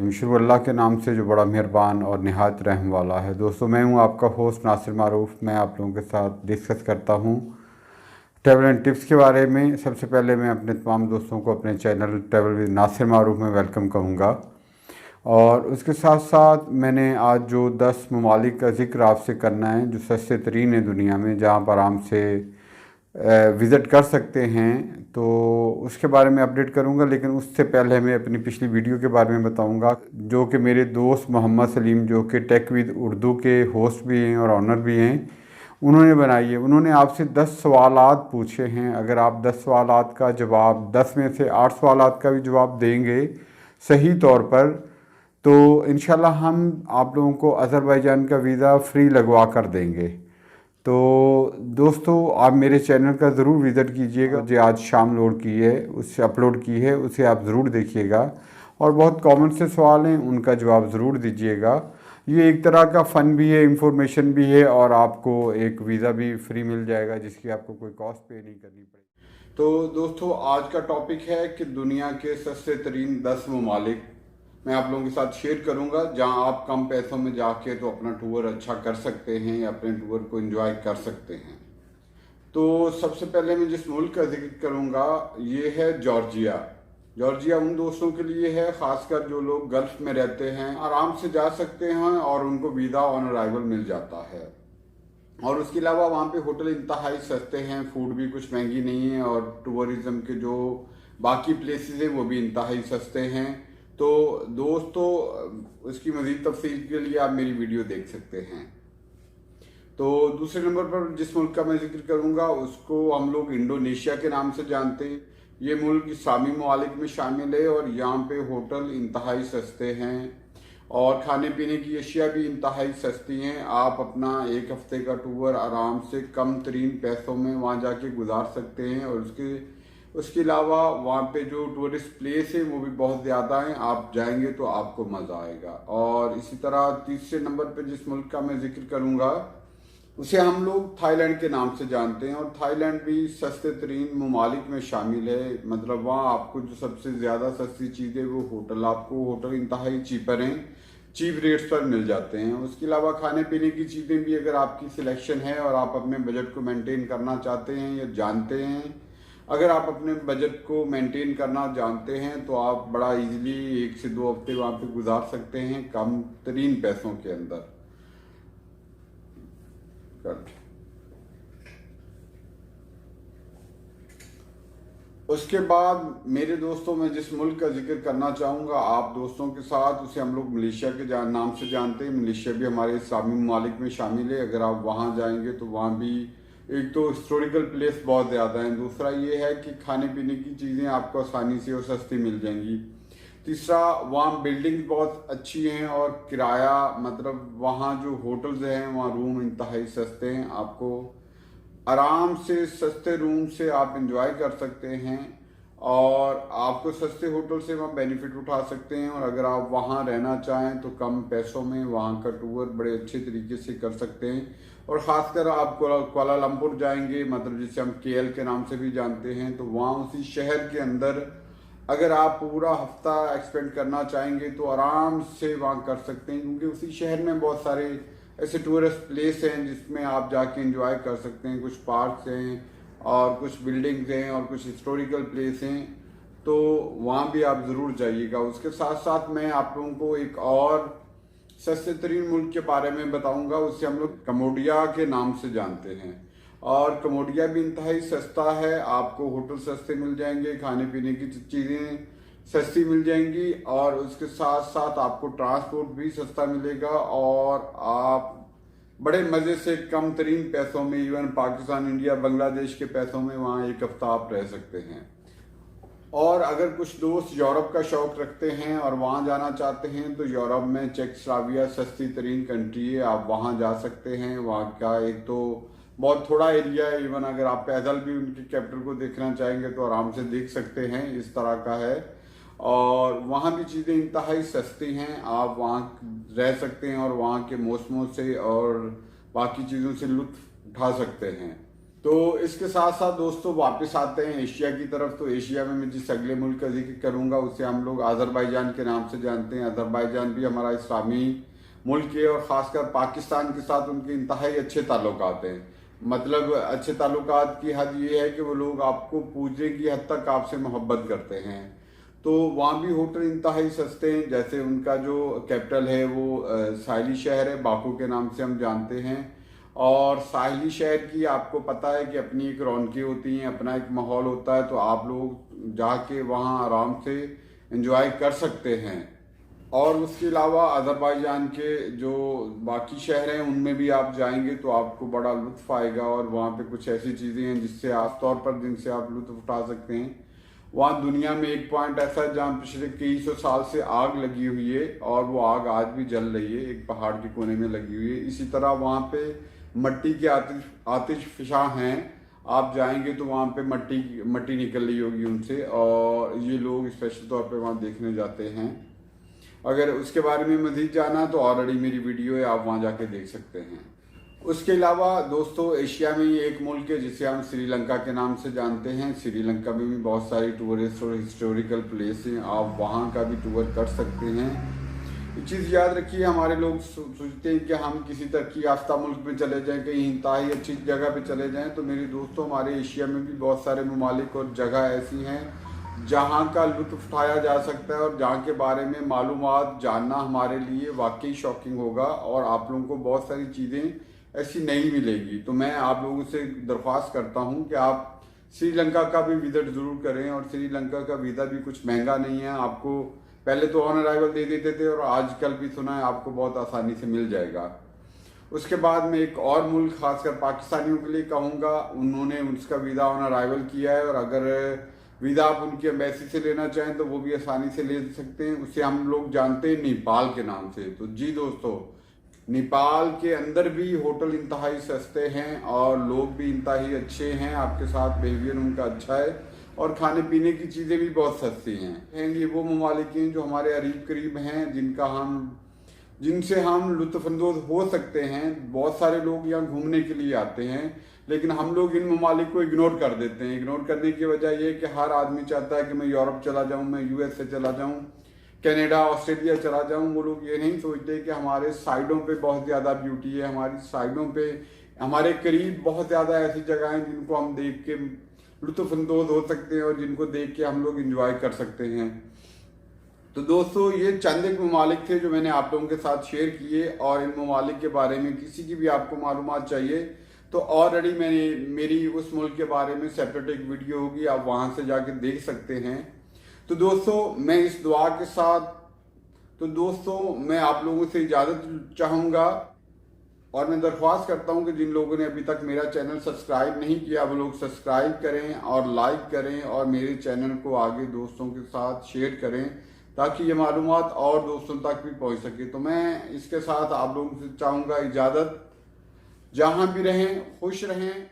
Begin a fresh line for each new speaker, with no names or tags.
शुरू अल्लाह के नाम से जो बड़ा मेहरबान और निहायत रहम वाला है। दोस्तों, मैं हूं आपका होस्ट नासिर मारूफ। मैं आप लोगों के साथ डिस्कस करता हूं ट्रैवल एंड टिप्स के बारे में। सबसे पहले मैं अपने तमाम दोस्तों को अपने चैनल ट्रैवल विद नासिर मारूफ में वेलकम कहूँगा। और उसके साथ साथ मैंने आज जो 10 ममालिक का ज़िक्र आपसे करना है जो सस्ते तरीन है दुनिया में, जहाँ पर आराम से विज़िट कर सकते हैं, तो उसके बारे में अपडेट करूंगा। लेकिन उससे पहले मैं अपनी पिछली वीडियो के बारे में बताऊंगा जो कि मेरे दोस्त मोहम्मद सलीम, जो कि टेक विद उर्दू के होस्ट भी हैं और ऑनर भी हैं, उन्होंने बनाई है। उन्होंने आपसे 10 सवालात पूछे हैं। अगर आप 10 सवालात का जवाब, 10 में से 8 सवालात का भी जवाब देंगे सही तौर पर, तो इंशाल्लाह हम आप लोगों को अज़रबैजान का वीज़ा फ्री लगवा कर देंगे। तो दोस्तों, आप मेरे चैनल का ज़रूर विज़िट कीजिएगा। जो आज शाम लोड की है, उससे अपलोड की है, उसे आप ज़रूर देखिएगा। और बहुत कॉमन से सवाल हैं, उनका जवाब ज़रूर दीजिएगा। ये एक तरह का फ़न भी है, इंफॉर्मेशन भी है, और आपको एक वीज़ा भी फ्री मिल जाएगा जिसकी आपको कोई कॉस्ट पे नहीं करनी पड़ेगी। तो दोस्तों, आज का टॉपिक है कि दुनिया के सस्ते तरीन 10 ममालिक मैं आप लोगों के साथ शेयर करूंगा जहां आप कम पैसों में जाके तो अपना टूर अच्छा कर सकते हैं या अपने टूर को एंजॉय कर सकते हैं। तो सबसे पहले मैं जिस मुल्क का जिक्र करूंगा ये है जॉर्जिया। जॉर्जिया उन दोस्तों के लिए है, खासकर जो लोग गल्फ में रहते हैं, आराम से जा सकते हैं और उनको वीज़ा ऑन अराइवल मिल जाता है। और उसके अलावा वहाँ पे होटल इंतहाई सस्ते हैं, फूड भी कुछ महंगी नहीं है, और टूरिज्म के जो बाकी प्लेसेस हैं वो भी इंतहाई सस्ते हैं। तो दोस्तों, इसकी मज़ीद तफसील के लिए आप मेरी वीडियो देख सकते हैं। तो दूसरे नंबर पर जिस मुल्क का मैं जिक्र करूंगा उसको हम लोग इंडोनेशिया के नाम से जानते हैं। ये मुल्क इस्लामी ममालिक में शामिल है और यहाँ पे होटल इंतहाई सस्ते हैं और खाने पीने की अशिया भी इंतहाई सस्ती हैं। आप अपना एक हफ्ते का टूर आराम से कम तरीन पैसों में वहाँ जाके गुजार सकते हैं। और उसके अलावा वहाँ पे जो टूरिस्ट प्लेस है वो भी बहुत ज़्यादा हैं, आप जाएंगे तो आपको मज़ा आएगा। और इसी तरह तीसरे नंबर पे जिस मुल्क का मैं जिक्र करूँगा उसे हम लोग थाईलैंड के नाम से जानते हैं। और थाईलैंड भी सस्ते तरीन ममालिक में शामिल है। मतलब वहाँ आपको जो सबसे ज़्यादा सस्ती चीज़ है वो आपको होटल इंतहाई चीपर हैं, चीप रेट्स पर मिल जाते हैं। उसके अलावा खाने पीने की चीज़ें भी अगर आपकी सिलेक्शन है और आप अपने बजट को मेंटेन करना चाहते हैं या जानते हैं, अगर आप अपने बजट को मेंटेन करना जानते हैं तो आप बड़ा इजीली 1 से 2 हफ्ते वहाँ पे गुजार सकते हैं कम तरीन पैसों के अंदर। उसके बाद मेरे दोस्तों, मैं जिस मुल्क का जिक्र करना चाहूँगा आप दोस्तों के साथ, उसे हम लोग मलेशिया के नाम से जानते हैं। मलेशिया भी हमारे इस्लामी ममालिक में शामिल है। अगर आप वहाँ जाएंगे तो वहाँ भी एक तो हिस्टोरिकल प्लेस बहुत ज़्यादा हैं, दूसरा ये है कि खाने पीने की चीज़ें आपको आसानी से और सस्ती मिल जाएंगी, तीसरा वहाँ बिल्डिंग्स बहुत अच्छी हैं और किराया, मतलब वहाँ जो होटल्स हैं वहाँ रूम इंतहाई सस्ते हैं। आपको आराम से सस्ते रूम से आप इंजॉय कर सकते हैं और आपको सस्ते होटल से वहाँ बेनिफिट उठा सकते हैं। और अगर आप वहाँ रहना चाहें तो कम पैसों में वहाँ का टूर बड़े अच्छे तरीके से कर सकते हैं। और ख़ासकर आप कुआलालंपुर जाएंगे, मतलब जिसे हम केएल के नाम से भी जानते हैं, तो वहाँ उसी शहर के अंदर अगर आप पूरा हफ्ता एक्सपेंड करना चाहेंगे तो आराम से वहाँ कर सकते हैं, क्योंकि उसी शहर में बहुत सारे ऐसे टूरिस्ट प्लेस हैं जिसमें आप जाके एंजॉय कर सकते हैं। कुछ पार्क्स हैं और कुछ बिल्डिंग्स हैं और कुछ हिस्टोरिकल प्लेस हैं, तो वहाँ भी आप ज़रूर जाइएगा। उसके साथ साथ मैं आप लोगों को एक और सस्ते तरीन मुल्क के बारे में बताऊंगा, उसे हम लोग कम्बोडिया के नाम से जानते हैं। और कम्बोडिया भी इंतहाई सस्ता है, आपको होटल सस्ते मिल जाएंगे, खाने पीने की चीज़ें सस्ती मिल जाएंगी और उसके साथ साथ आपको ट्रांसपोर्ट भी सस्ता मिलेगा और आप बड़े मज़े से कम तरीन पैसों में, इवन पाकिस्तान, इंडिया, बांग्लादेश के पैसों में वहाँ एक हफ्ता आप रह सकते हैं। और अगर कुछ दोस्त यूरोप का शौक़ रखते हैं और वहाँ जाना चाहते हैं तो यूरोप में चेकोस्लोवाकिया सस्ती तरीन कंट्री है, आप वहाँ जा सकते हैं। वहाँ का एक तो बहुत थोड़ा एरिया है, इवन अगर आप पैदल भी उनकी कैपिटल को देखना चाहेंगे तो आराम से देख सकते हैं, इस तरह का है। और वहाँ भी चीज़ें इंतहाई सस्ती हैं, आप वहाँ रह सकते हैं और वहाँ के मौसमों से और बाकी चीज़ों से लुत्फ़ उठा सकते हैं। तो इसके साथ साथ दोस्तों वापस आते हैं एशिया की तरफ। तो एशिया में मैं जिस अगले मुल्क का जिक्र करूंगा उसे हम लोग अजरबैजान के नाम से जानते हैं। अजरबैजान भी हमारा इस्लामी मुल्क है और ख़ासकर पाकिस्तान के साथ उनके इंतहाई अच्छे ताल्लुकात हैं। मतलब अच्छे ताल्लुकात की हद ये है कि वो लोग आपको पूछने की हद तक आपसे मोहब्बत करते हैं। तो वहाँ भी होटल इंतहाई सस्ते हैं। जैसे उनका जो कैपिटल है वो साहिली शहर है, बाकू के नाम से हम जानते हैं। और साहिली शहर की आपको पता है कि अपनी एक रौनकें होती हैं, अपना एक माहौल होता है। तो आप लोग जाके वहाँ आराम से एंजॉय कर सकते हैं। और उसके अलावा अजरबैजान के जो बाकी शहर हैं उनमें भी आप जाएंगे तो आपको बड़ा लुत्फ आएगा। और वहाँ पे कुछ ऐसी चीज़ें हैं जिससे आम तौर पर जिनसे आप लुत्फ उठा सकते हैं। वहाँ दुनिया में एक पॉइंट ऐसा है जहाँ पिछले कई सौ साल से आग लगी हुई है और वो आग आज भी जल रही है, एक पहाड़ के कोने में लगी हुई है। इसी तरह वहाँ पे मट्टी के आतिशफिशा हैं। आप जाएंगे तो वहाँ पे मट्टी निकल रही होगी उनसे और ये लोग स्पेशल तौर पे वहाँ देखने जाते हैं। अगर उसके बारे में मज़ीद जाना तो ऑलरेडी मेरी वीडियो है, आप वहाँ जाके देख सकते हैं। उसके अलावा दोस्तों एशिया में ही एक मुल्क है जिसे हम श्रीलंका के नाम से जानते हैं। श्रीलंका में भी बहुत सारी टूरिस्ट और हिस्टोरिकल प्लेस हैं, आप वहाँ का भी टूर कर सकते हैं। एक चीज़ याद रखिए, हमारे लोग सोचते हैं कि हम किसी तरक्की याफ्ता मुल्क में चले जाएं, कहीं इंतहाई अच्छी जगह पे चले जाएं। तो मेरे दोस्तों हमारे एशिया में भी बहुत सारे ममालिक और जगह ऐसी हैं जहाँ का लुत्फ़ उठाया जा सकता है और जहाँ के बारे में मालूमात जानना हमारे लिए वाकई शॉकिंग होगा और आप लोगों को बहुत सारी चीज़ें ऐसी नहीं मिलेगी। तो मैं आप लोगों से दरख्वास्त करता हूँ कि आप श्रीलंका का भी विजिट ज़रूर करें। और श्रीलंका का वीज़ा भी कुछ महंगा नहीं है, आपको पहले तो ऑन अराइवल दे देते थे और आजकल भी सुना है आपको बहुत आसानी से मिल जाएगा। उसके बाद मैं एक और मुल्क खासकर पाकिस्तानियों के लिए कहूँगा, उन्होंने उसका वीज़ा ऑन अराइवल किया है और अगर वीज़ा आप उनकी एम्बेसी से लेना चाहें तो वो भी आसानी से ले सकते हैं। उसे हम लोग जानते हैं नेपाल के नाम से। तो जी दोस्तों, नेपाल के अंदर भी होटल इंतहाई सस्ते हैं और लोग भी इंतहाई अच्छे हैं, आपके साथ बिहेवियर उनका अच्छा है और खाने पीने की चीज़ें भी बहुत सस्ती हैं। ये वो ममालिक हैं जो हमारे करीब करीब हैं, जिनसे हम लुत्फ़अंदोज़ हो सकते हैं। बहुत सारे लोग यहाँ घूमने के लिए आते हैं लेकिन हम लोग इन ममालिक को इग्नोर कर देते हैं। इग्नोर करने की वजह यह कि हर आदमी चाहता है कि मैं यूरोप चला जाऊँ, मैं यूएस से चला जाऊँ, कनाडा, ऑस्ट्रेलिया चला जाऊँ। वो लोग ये नहीं सोचते कि हमारे साइडों पे बहुत ज़्यादा ब्यूटी है, हमारी साइडों पे हमारे करीब बहुत ज़्यादा ऐसी जगह हैं जिनको हम देख के लुत्फ़अंदोज़ हो सकते हैं और जिनको देख के हम लोग इंजॉय कर सकते हैं। तो दोस्तों ये चंद एक ममालिक थे जो मैंने आप लोगों के साथ शेयर किए। और इन ममालिक के बारे में किसी की भी आपको मालूमात चाहिए तो ऑलरेडी मेरी उस मुल्क के बारे में सेपरेट एक वीडियो होगी, आप वहाँ से जाके देख सकते हैं। तो दोस्तों मैं इस दुआ के साथ मैं आप लोगों से इजाज़त चाहूँगा और मैं दरख्वास्त करता हूँ कि जिन लोगों ने अभी तक मेरा चैनल सब्सक्राइब नहीं किया वो लोग सब्सक्राइब करें और लाइक करें और मेरे चैनल को आगे दोस्तों के साथ शेयर करें ताकि ये मालूमात और दोस्तों तक भी पहुँच सके। तो मैं इसके साथ आप लोगों से चाहूँगा इजाज़त। जहाँ भी रहें खुश रहें।